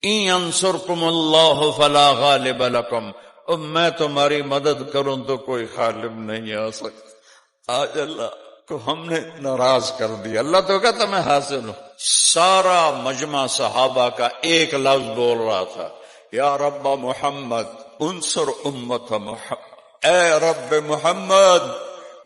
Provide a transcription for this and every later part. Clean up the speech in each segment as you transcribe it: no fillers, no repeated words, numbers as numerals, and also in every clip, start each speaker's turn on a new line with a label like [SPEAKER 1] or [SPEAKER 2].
[SPEAKER 1] ان ینصرکم اللہ فلا غالب لکم، اب میں تمہاری مدد کروں تو کوئی غالب نہیں آ سکتا۔ آج اللہ کو ہم نے ناراض کر دیا۔ اللہ تو کہتا میں حاصل ہوں۔ سارا مجمع صحابہ کا ایک لفظ بول رہا تھا، یا رب محمد انصر امت محمد، اے رب محمد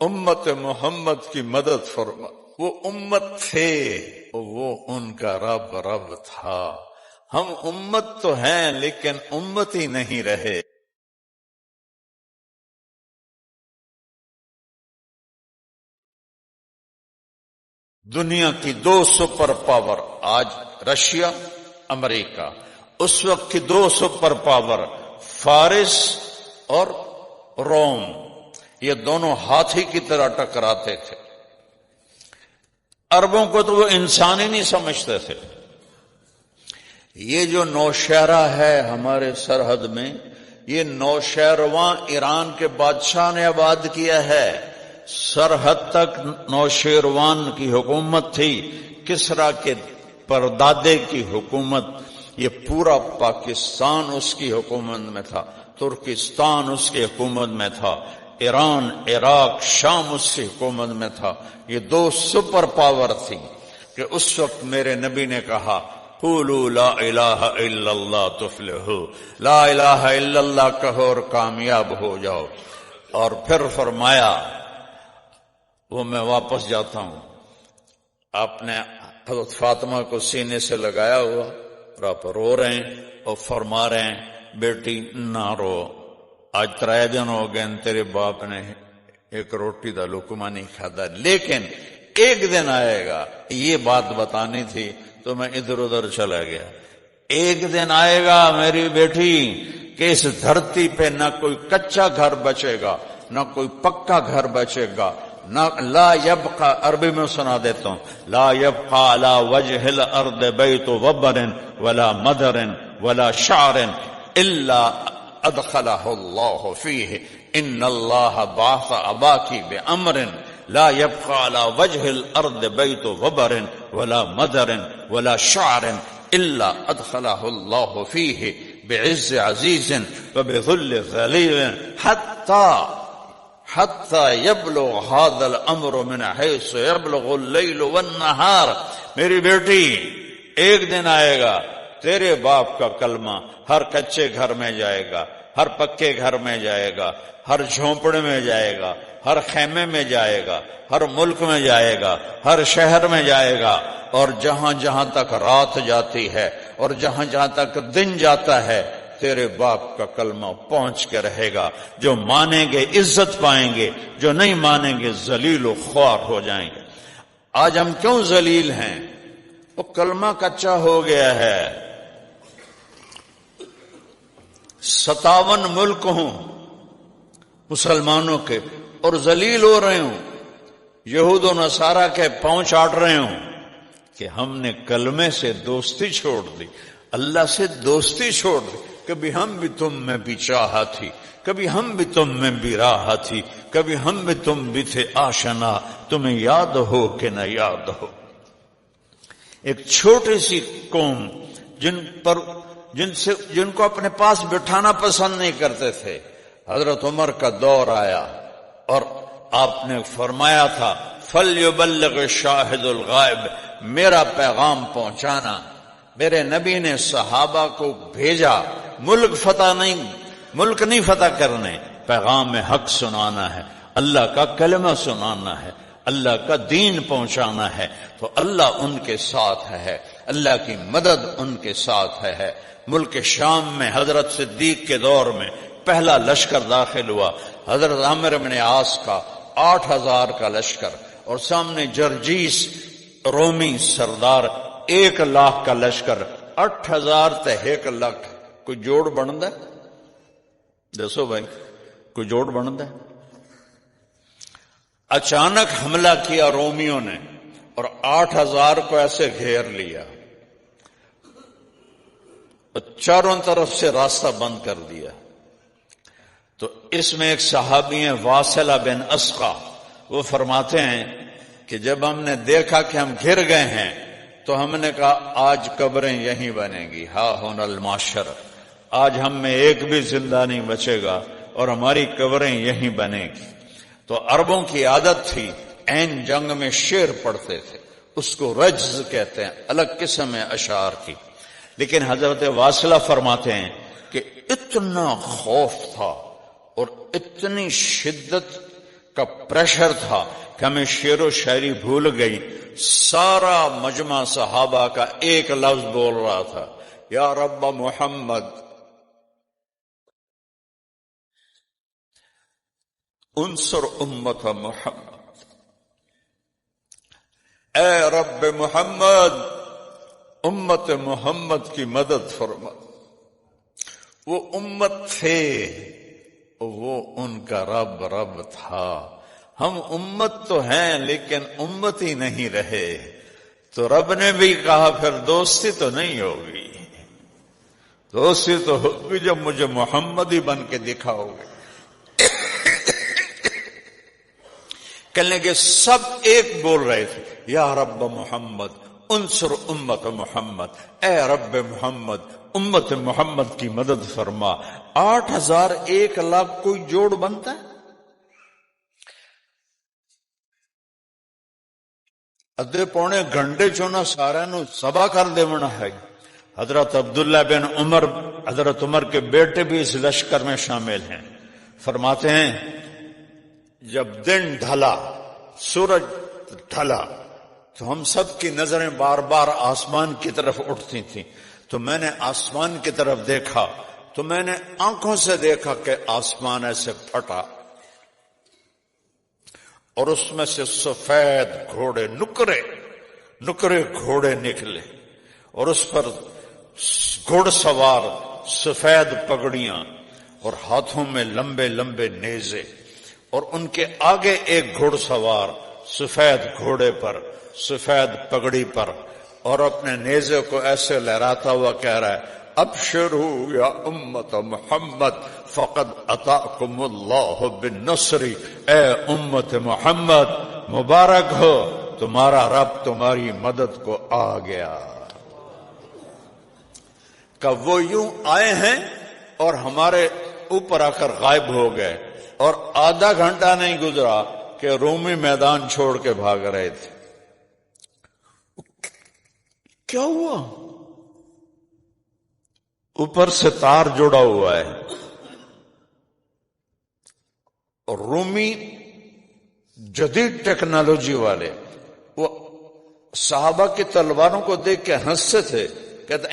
[SPEAKER 1] امت محمد کی مدد فرما۔ وہ امت تھے، وہ ان کا رب تھا۔ ہم امت تو ہیں لیکن امت ہی نہیں رہے۔ دنیا کی دو سپر پاور آج رشیا امریکہ، اس وقت کی دو سپر پاور فارس اور روم، یہ دونوں ہاتھی کی طرح ٹکراتے تھے۔ عربوں کو تو وہ انسان ہی نہیں سمجھتے تھے۔ یہ جو نوشہرہ ہے ہمارے سرحد میں، یہ نوشہرواں ایران کے بادشاہ نے آباد کیا ہے۔ سرحد تک نوشیروان کی حکومت تھی، کسرا کے پردادے کی حکومت، یہ پورا پاکستان اس کی حکومت میں تھا، ترکستان اس کی حکومت میں تھا، ایران، عراق، شام اس کی حکومت میں تھا۔ یہ دو سپر پاور تھی کہ اس وقت میرے نبی نے کہا قولوا لا الہ الا اللہ تفلحوا، لا الہ الا اللہ کہو اور کامیاب ہو جاؤ۔ اور پھر فرمایا، وہ میں واپس جاتا ہوں، آپ نے حضرت فاطمہ کو سینے سے لگایا ہوا اور آپ رو رہے ہیں اور فرما رہے ہیں بیٹی نہ رو، آج 3 دن ہو گئے تیرے باپ نے ایک روٹی دا لقمہ نہیں کھادا، لیکن ایک دن آئے گا، یہ بات بتانی تھی تو میں ادھر ادھر چلا گیا۔ ایک دن آئے گا میری بیٹی کہ اس دھرتی پہ نہ کوئی کچا گھر بچے گا، نہ کوئی پکا گھر بچے گا، نہ لا یبقى، عربی میں سنا دیتا ہوں، لا یبقى على وجه الارض بیت وبر ولا مدر ولا شعر الا ادخلہ اللہ فیہ ان اللہ بعث اباکی بامر لا يبقى على وجه الارض بیت وبر ولا مدر ولا شعر الا ادخلہ اللہ فیہ بعز عزیز وبذل ذلیل حتی یبلغ هذا الامر من حیث یبلغ اللیل والنہار۔ میری بیٹی ایک دن آئے گا تیرے باپ کا کلمہ ہر کچے گھر میں جائے گا، ہر پکے گھر میں جائے گا، ہر جھونپڑے میں جائے گا، ہر خیمے میں جائے گا، ہر ملک میں جائے گا، ہر شہر میں جائے گا، اور جہاں جہاں تک رات جاتی ہے اور جہاں جہاں تک دن جاتا ہے تیرے باپ کا کلمہ پہنچ کے رہے گا۔ جو مانیں گے عزت پائیں گے، جو نہیں مانیں گے ذلیل و خوار ہو جائیں گے۔ آج ہم کیوں ذلیل ہیں؟ وہ کلمہ کچا ہو گیا ہے۔ 57 ملک ہوں مسلمانوں کے اور ذلیل ہو رہے ہوں، یہود و نصارہ کے پاؤں چاٹ رہے ہوں کہ ہم نے کلمے سے دوستی چھوڑ دی، اللہ سے دوستی چھوڑ دی۔ کبھی ہم بھی تم میں بھی چاہا تھی، کبھی ہم بھی تم میں بھی راہ تھی، کبھی ہم بھی تم بھی تھے آشنا، تمہیں یاد ہو کہ نہ یاد ہو۔ ایک چھوٹی سی قوم جن کو اپنے پاس بٹھانا پسند نہیں کرتے تھے، حضرت عمر کا دور آیا اور آپ نے فرمایا تھا فَلْيُبَلِّغِ الشَّاهِدُ الْغَائِبِ، میرا پیغام پہنچانا۔ میرے نبی نے صحابہ کو بھیجا، ملک نہیں فتح کرنے، پیغام حق سنانا ہے، اللہ کا کلمہ سنانا ہے، اللہ کا دین پہنچانا ہے، تو اللہ ان کے ساتھ ہے، اللہ کی مدد ان کے ساتھ ہے۔ ملک شام میں حضرت صدیق کے دور میں پہلا لشکر داخل ہوا، حضرت عامر بن عاص کا 8000 کا لشکر، اور سامنے جرجیس رومی سردار 1 لاکھ کا لشکر، 8000 تے 1 لاکھ، کوئی جوڑ بنتا ہے؟ دسو بھائی، کوئی جوڑ بنتا ہے؟ اچانک حملہ کیا رومیوں نے اور 8000 کو ایسے گھیر لیا، چاروں طرف سے راستہ بند کر دیا۔ تو اس میں ایک صحابی ہیں واصلہ بن اسقع، وہ فرماتے ہیں کہ جب ہم نے دیکھا کہ ہم گھر گئے ہیں تو ہم نے کہا آج قبریں یہیں بنیں گی، ہا ہونا الماشر، آج ہم میں ایک بھی زندہ نہیں بچے گا اور ہماری قبریں یہیں بنے گی۔ تو عربوں کی عادت تھی عین جنگ میں شعر پڑھتے تھے، اس کو رجز کہتے ہیں، الگ قسم ہے اشعار کی۔ لیکن حضرت واصلہ فرماتے ہیں کہ اتنا خوف تھا اور اتنی شدت کا پریشر تھا کہ ہمیں شعر و شاعری بھول گئی، سارا مجمع صحابہ کا ایک لفظ بول رہا تھا، یا رب محمد انصر امت محمد، اے رب محمد امت محمد کی مدد فرما۔ وہ امت تھے، وہ ان کا رب تھا۔ ہم امت تو ہیں لیکن امت ہی نہیں رہے، تو رب نے بھی کہا پھر دوستی تو نہیں ہوگی، دوستی تو ہوگی جب مجھے محمد ہی بن کے دکھاؤ گے۔ کہنے کے سب ایک بول رہے تھے، یا رب محمد انصر امت محمد، اے رب محمد امت محمد کی مدد فرما۔ 8000 1 لاکھ کوئی جوڑ بنتا ہے؟ ادھے پونے گھنٹے چونا سارا نو سبا کر دے منا ہے۔ حضرت عبداللہ بن عمر، حضرت عمر کے بیٹے بھی اس لشکر میں شامل ہیں، فرماتے ہیں جب دن ڈھلا، سورج ڈھلا، تو ہم سب کی نظریں بار بار آسمان کی طرف اٹھتی تھیں، تو میں نے آسمان کی طرف دیکھا تو میں نے آنکھوں سے دیکھا کہ آسمان ایسے پھٹا اور اس میں سے سفید گھوڑے، نکرے گھوڑے نکلے، اور اس پر گھوڑ سوار سفید پگڑیاں اور ہاتھوں میں لمبے لمبے نیزے، اور ان کے آگے ایک گھوڑ سوار سفید گھوڑے پر، سفید پگڑی پر، اور اپنے نیزے کو ایسے لہراتا ہوا کہہ رہا ہے، ابشروا یا امت محمد فقد اتاکم اللہ بالنصر، اے امت محمد مبارک ہو، تمہارا رب تمہاری مدد کو آ گیا۔ کہ وہ یوں آئے ہیں اور ہمارے اوپر آ کر غائب ہو گئے، اور آدھا گھنٹہ نہیں گزرا کہ رومی میدان چھوڑ کے بھاگ رہے تھے۔ کیا ہوا؟ اوپر سے تار جڑا ہوا ہے، اور رومی جدید ٹیکنالوجی والے وہ صحابہ کی تلواروں کو دیکھ کے ہنستے تھے، کہتے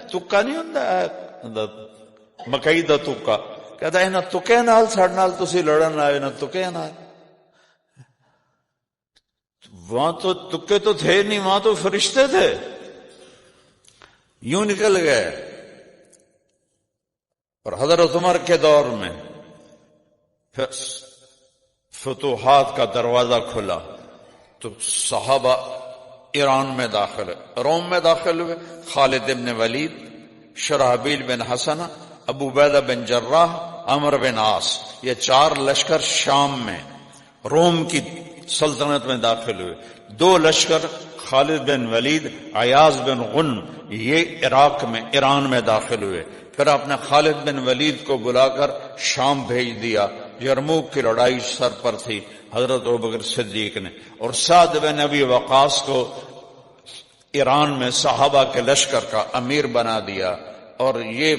[SPEAKER 1] تکا نہیں ہوندا مکئی دا تکا، کہتا ہے تکے نال ساڈے نال تسی لڑن آئے نا تکے نال، وہاں تو تکے تو تھے نہیں، وہاں تو فرشتے تھے، یوں نکل گئے۔ اور حضرت عمر کے دور میں پھر فتوحات کا دروازہ کھلا تو صحابہ ایران میں داخل ہوئے، روم میں داخل ہوئے، خالد بن ولید، شرحبیل بن حسنہ، ابو عبیدہ بن جراح، عمرو بن عاص، یہ 4 لشکر شام میں روم کی سلطنت میں داخل ہوئے۔ 2 لشکر خالد بن ولید، عیاض بن غنم، یہ عراق میں، ایران میں داخل ہوئے۔ پھر آپ نے خالد بن ولید کو بلا کر شام بھیج دیا، یرموک کی لڑائی سر پر تھی حضرت ابوبکر صدیق نے، اور سعد بن ابی وقاص کو ایران میں صحابہ کے لشکر کا امیر بنا دیا، اور یہ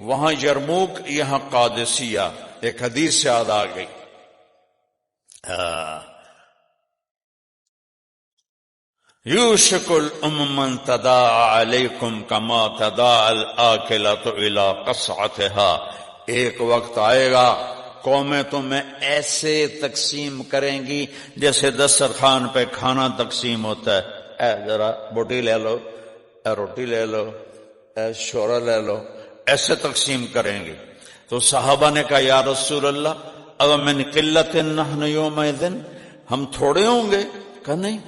[SPEAKER 1] وہاں یرموک، یہاں قادسیہ۔ ایک حدیث سے یاد آ گئی، یوشک الامم ان تداعى علیکم کما تداعى الآکلۃ الی قصعتها، ایک وقت آئے گا قومیں تمہیں ایسے تقسیم کریں گی جیسے دسترخوان پہ کھانا تقسیم ہوتا ہے، اے ذرا بوٹی لے لو، اے روٹی لے لو، اے شورا لے لو، ایسے تقسیم کریں گے۔ تو صحابہ نے کہا یا رسول اللہ او من قلت نحن یومئذ، ہم تھوڑے ہوں گے؟ کہا نہیں،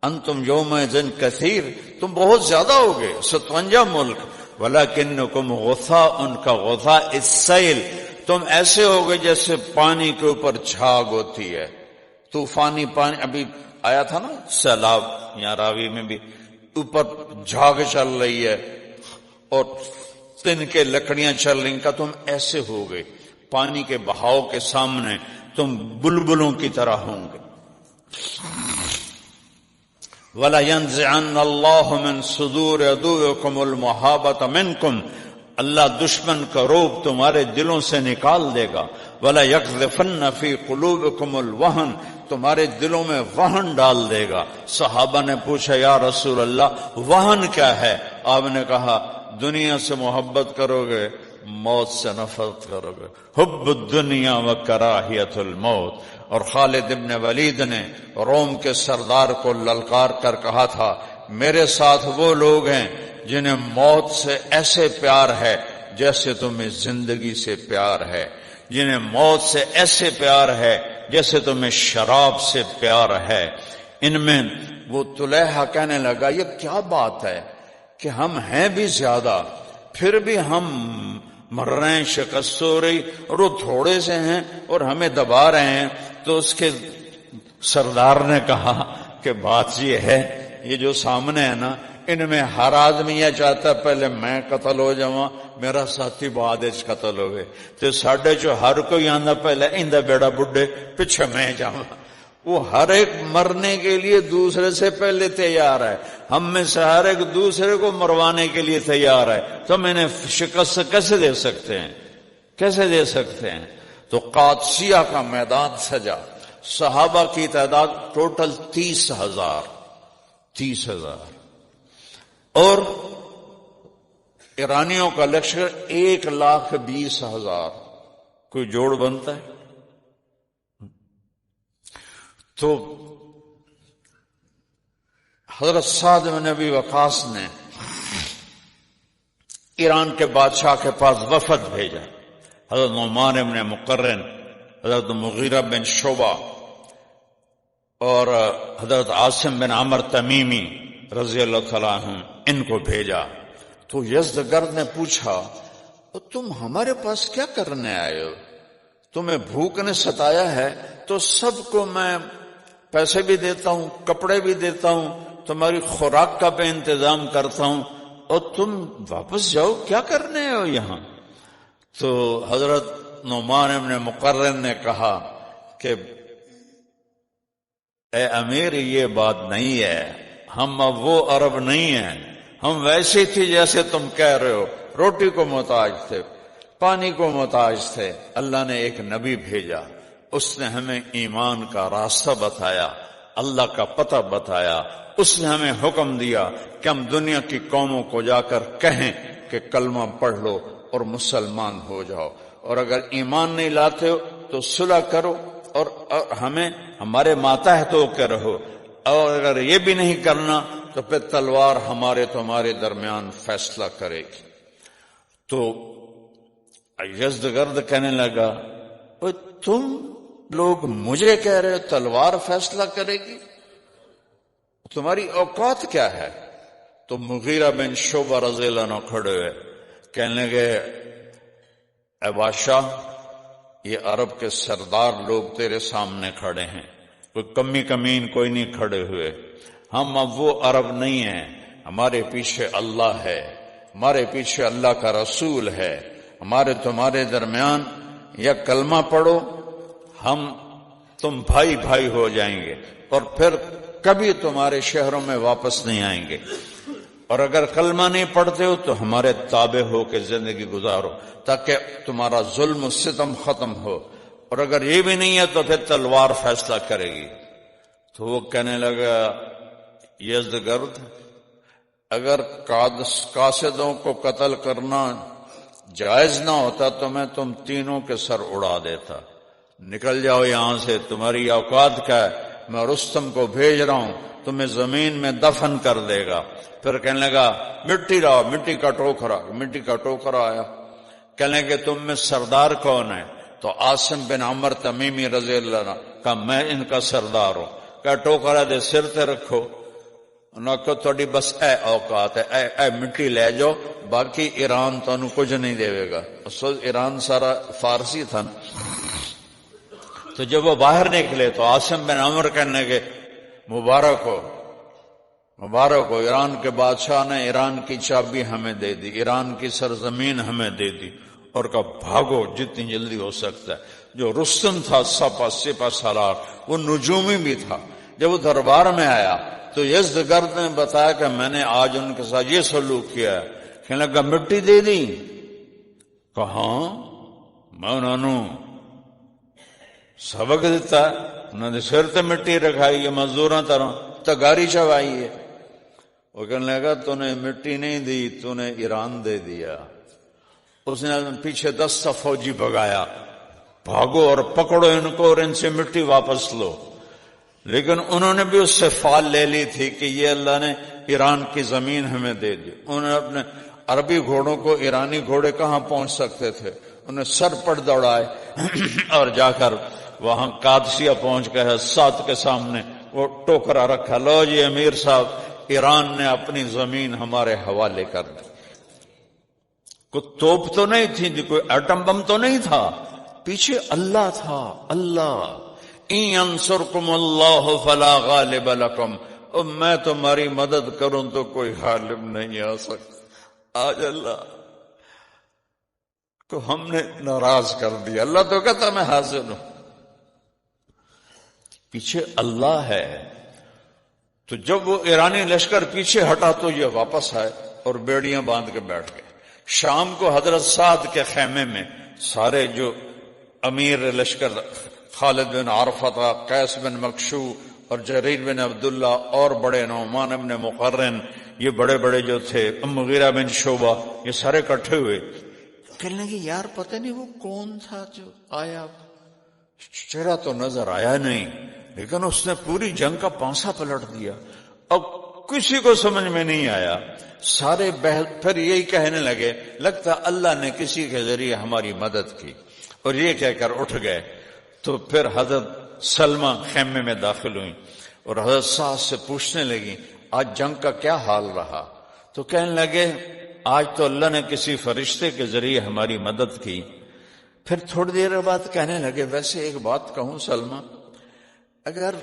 [SPEAKER 1] انتم یومئذ کثیر، تم بہت زیادہ ہوگے، 57 ملک، ولکنکم غثاء کغثاء السیل، تم ایسے ہوگے جیسے پانی کے اوپر جھاگ ہوتی ہے، طوفانی پانی۔ ابھی آیا تھا نا سیلاب، یہاں راوی میں بھی، اوپر جھاگ چل رہی ہے اور تن کے لکڑیاں چل رہی، کا تم ایسے ہو گئے پانی کے بہاؤ کے سامنے، تم بلبلوں کی طرح ہوں گے۔ وَلَا يَنزِعَنَّ اللَّهُ مِن صُدُورِ عَدُوِّكُمُ الْمَحَابَّةَ مِنكُمْ، اللہ دشمن کا روب تمہارے دلوں سے نکال دے گا۔ وَلَا يَقْذِفَنَّ فِي قُلُوبِكُمُ الْوَهْنَ، تمہارے دلوں میں وہن ڈال دے گا۔ صحابہ نے پوچھا یا رسول اللہ وہن کیا ہے؟ آپ نے کہا دنیا سے محبت کرو گے، موت سے نفرت کرو گے، حب الدنیا و کراہیت الموت۔ اور خالد ابن ولید نے روم کے سردار کو للکار کر کہا تھا میرے ساتھ وہ لوگ ہیں جنہیں موت سے ایسے پیار ہے جیسے تمہیں زندگی سے پیار ہے، جنہیں موت سے ایسے پیار ہے جیسے تمہیں شراب سے پیار ہے۔ ان میں وہ طلحہ کہنے لگا یہ کیا بات ہے کہ ہم ہیں بھی زیادہ پھر بھی ہم مر رہے ہیں، شکست ہو رہی، اور وہ تھوڑے سے ہیں اور ہمیں دبا رہے ہیں۔ تو اس کے سردار نے کہا کہ بات یہ ہے، یہ جو سامنے ہے نا، ان میں ہر آدمی یہ چاہتا ہے پہلے میں قتل ہو جاؤں، میرا ساتھی بعد وچ قتل ہوئے، تو ساڈے چو ہر کوئی آندا پہلے اندا بیڑا بڈھے پیچھے میں جاؤں۔ وہ ہر ایک مرنے کے لیے دوسرے سے پہلے تیار ہے، ہم میں سے ہر ایک دوسرے کو مروانے کے لیے تیار ہے، تو ہم انہیں شکست کیسے دے سکتے ہیں، کیسے دے سکتے ہیں؟ تو قادسیہ کا میدان سجا، صحابہ کی تعداد ٹوٹل 30,000 اور ایرانیوں کا لشکر 1,20,000، کوئی جوڑ بنتا ہے؟ تو حضرت سعد بن ابی وقاص نے ایران کے بادشاہ کے پاس وفد بھیجا، حضرت نعمان بن مقرن، حضرت مغیرہ بن شعبہ اور حضرت عاصم بن عمر تمیمی رضی اللہ تعالیٰ عنہ، ان کو بھیجا۔ تو یزدگرد نے پوچھا تم ہمارے پاس کیا کرنے آئے ہو؟ تمہیں بھوک نے ستایا ہے تو سب کو میں پیسے بھی دیتا ہوں، کپڑے بھی دیتا ہوں، تمہاری خوراک کا بھی انتظام کرتا ہوں، اور تم واپس جاؤ، کیا کرنے ہو یہاں؟ تو حضرت نعمان بن مقرن نے کہا کہ اے امیر یہ بات نہیں ہے، ہم اب وہ عرب نہیں ہیں، ہم ویسے تھے جیسے تم کہہ رہے ہو، روٹی کو محتاج تھے، پانی کو محتاج تھے۔ اللہ نے ایک نبی بھیجا، اس نے ہمیں ایمان کا راستہ بتایا، اللہ کا پتہ بتایا، اس نے ہمیں حکم دیا کہ ہم دنیا کی قوموں کو جا کر کہیں کہ کلمہ پڑھ لو اور مسلمان ہو جاؤ، اور اگر ایمان نہیں لاتے ہو تو صلح کرو اور ہمیں ہمارے ماتحت ہو کے رہو، اور اگر یہ بھی نہیں کرنا تو پھر تلوار ہمارے تمہارے درمیان فیصلہ کرے گی۔ تو یزدگرد کہنے لگا تم لوگ مجھے کہہ رہے ہو تلوار فیصلہ کرے گی؟ تمہاری اوقات کیا ہے؟ تو مغیرہ بن شعبہ رضی اللہ عنہ کھڑے ہوئے، کہنے لگے اے بادشاہ، یہ عرب کے سردار لوگ تیرے سامنے کھڑے ہیں، کوئی کمی کمین کوئی نہیں کھڑے ہوئے، ہم اب وہ عرب نہیں ہیں، ہمارے پیچھے اللہ ہے، ہمارے پیچھے اللہ کا رسول ہے، ہمارے تمہارے درمیان یا کلمہ پڑھو، ہم تم بھائی بھائی ہو جائیں گے اور پھر کبھی تمہارے شہروں میں واپس نہیں آئیں گے، اور اگر کلمہ نہیں پڑھتے ہو تو ہمارے تابع ہو کے زندگی گزارو تاکہ تمہارا ظلم و ستم ختم ہو، اور اگر یہ بھی نہیں ہے تو پھر تلوار فیصلہ کرے گی۔ تو وہ کہنے لگا یزدگرد، اگر قاصدوں کو قتل کرنا جائز نہ ہوتا تو میں تم تینوں کے سر اڑا دیتا، نکل جاؤ یہاں سے، تمہاری اوقات کیا ہے؟ میں رستم کو بھیج رہا ہوں، تمہیں زمین میں دفن کر دے گا۔ پھر کہنے لگا مٹی لاؤ، مٹی کا ٹوکرا آیا، کہنے کہ تم میں سردار کون ہے؟ تو عاصم بن عمر تمیمی رضی اللہ عنہ کہا میں ان کا سردار ہوں، کہا ٹوکرا دے سر تے رکھو، نہ کہ تھوڑی بس اے اوقات ہے، اے مٹی لے جاؤ، باقی ایران تو انہوں کچھ نہیں دے گا۔ اصل ایران سارا فارسی تھا نا۔ تو جب وہ باہر نکلے تو عاصم بن عمر کہنے کے مبارک ہو، مبارک ہو، ایران کے بادشاہ نے ایران کی چابی ہمیں دے دی، ایران کی سرزمین ہمیں دے دی، اور کہا بھاگو جتنی جلدی ہو سکتا ہے۔ جو رستم تھا سپہ سالار، وہ نجومی بھی تھا، جب وہ دربار میں آیا تو یزدگرد نے بتایا کہ میں نے آج ان کے ساتھ یہ سلوک کیا ہے۔ کہنے لگا مٹی دے دی؟ کہاں، میں انہوں نے سبق دیتا ہے، انہوں نے سر تے مٹی رکھائی ہے، مزدوراں طرح تگاری چوائی ہے۔ وہ کہنے لگا تو نے مٹی نہیں دی، تو نے ایران دے دیا۔ اس نے پیچھے 10 فوجی بھگایا، بھاگو اور پکڑو ان کو اور ان سے مٹی واپس لو۔ لیکن انہوں نے بھی اس سے فال لے لی تھی کہ یہ اللہ نے ایران کی زمین ہمیں دے دی۔ انہوں نے اپنے عربی گھوڑوں کو ایرانی گھوڑے کہاں پہنچ سکتے تھے، انہیں سر پڑ دوڑائے اور جا کر وہاں قادسیہ پہنچ گئے۔ ساتھ کے سامنے وہ ٹوکرا رکھا، لو جی امیر صاحب، ایران نے اپنی زمین ہمارے حوالے کر دی۔ کوئی توپ تو نہیں تھی، کوئی ایٹم بم تو نہیں تھا، پیچھے اللہ تھا۔ اللہ ان ینصرکم اللہ فلا غالب لکم، اور میں تمہاری مدد کروں تو کوئی غالب نہیں آ سکتا۔ آج اللہ کو ہم نے ناراض کر دیا، اللہ تو کہتا میں حاضر ہوں، پیچھے اللہ ہے۔ تو جب وہ ایرانی لشکر پیچھے ہٹا تو یہ واپس آئے اور بیڑیاں باندھ کے بیٹھ گئے۔ شام کو حضرت سعد کے خیمے میں سارے جو امیر لشکر، خالد بن عرفہ، قیس بن مکشو اور جریر بن عبداللہ اور بڑے نعمان بن مقرن، یہ بڑے بڑے جو تھے، مغیرہ بن شعبہ، یہ سارے اکٹھے ہوئے۔ کہنے لگے یار پتہ نہیں وہ کون تھا جو آیا، چہرہ تو نظر آیا نہیں، لیکن اس نے پوری جنگ کا پانسا پلٹ دیا۔ اب کسی کو سمجھ میں نہیں آیا، سارے پھر یہی کہنے لگے لگتا اللہ نے کسی کے ذریعے ہماری مدد کی، اور یہ کہہ کر اٹھ گئے۔ تو پھر حضرت سلمہ خیمے میں داخل ہوئی اور حضرت سعد سے پوچھنے لگی آج جنگ کا کیا حال رہا؟ تو کہنے لگے آج تو اللہ نے کسی فرشتے کے ذریعے ہماری مدد کی۔ پھر تھوڑی دیر بعد کہنے لگے ویسے ایک بات کہوں سلمہ، اگر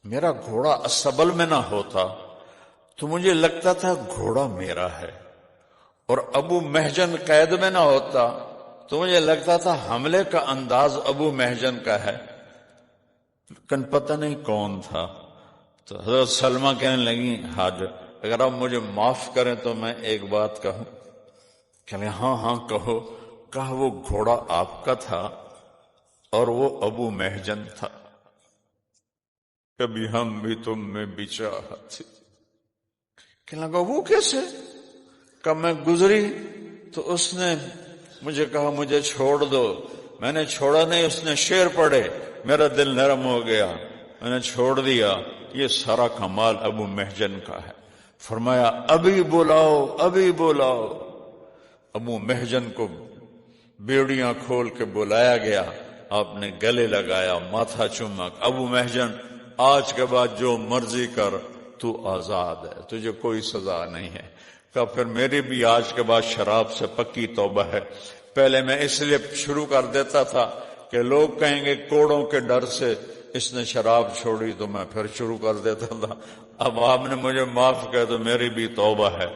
[SPEAKER 1] میرا گھوڑا اسبل میں نہ ہوتا تو مجھے لگتا تھا گھوڑا میرا ہے، اور ابو محجن قید میں نہ ہوتا تو مجھے لگتا تھا حملے کا انداز ابو محجن کا ہے، لیکن پتہ نہیں کون تھا۔ تو حضرت سلمہ کہنے لگی حاضر، اگر آپ مجھے معاف کریں تو میں ایک بات کہوں؟ کہنے ہاں ہاں کہو۔ کہا وہ گھوڑا آپ کا تھا اور وہ ابو محجن تھا، کبھی ہم بھی تم میں بچاہت تھی۔ کہنے لگا وہ کیسے؟ کہا میں گزری تو اس نے مجھے کہا مجھے چھوڑ دو، میں نے چھوڑا نہیں، اس نے شعر پڑھے، میرا دل نرم ہو گیا، میں نے چھوڑ دیا، یہ سارا کمال ابو محجن کا ہے۔ فرمایا ابھی بلاؤ، ابھی بلاؤ۔ ابو محجن کو بیڑیاں کھول کے بلایا گیا، آپ نے گلے لگایا، ماتھا چوما۔ ابو محجن آج کے بعد جو مرضی کر، تو آزاد ہے، تجھے کوئی سزا نہیں ہے۔ کہ پھر میری بھی آج کے بعد شراب سے پکی توبہ ہے۔ پہلے میں اس لیے شروع کر دیتا تھا کہ لوگ کہیں گے کوڑوں کے ڈر سے اس نے شراب چھوڑی، تو میں پھر شروع کر دیتا تھا۔ اب آپ نے مجھے معاف کیا تو میری بھی توبہ ہے۔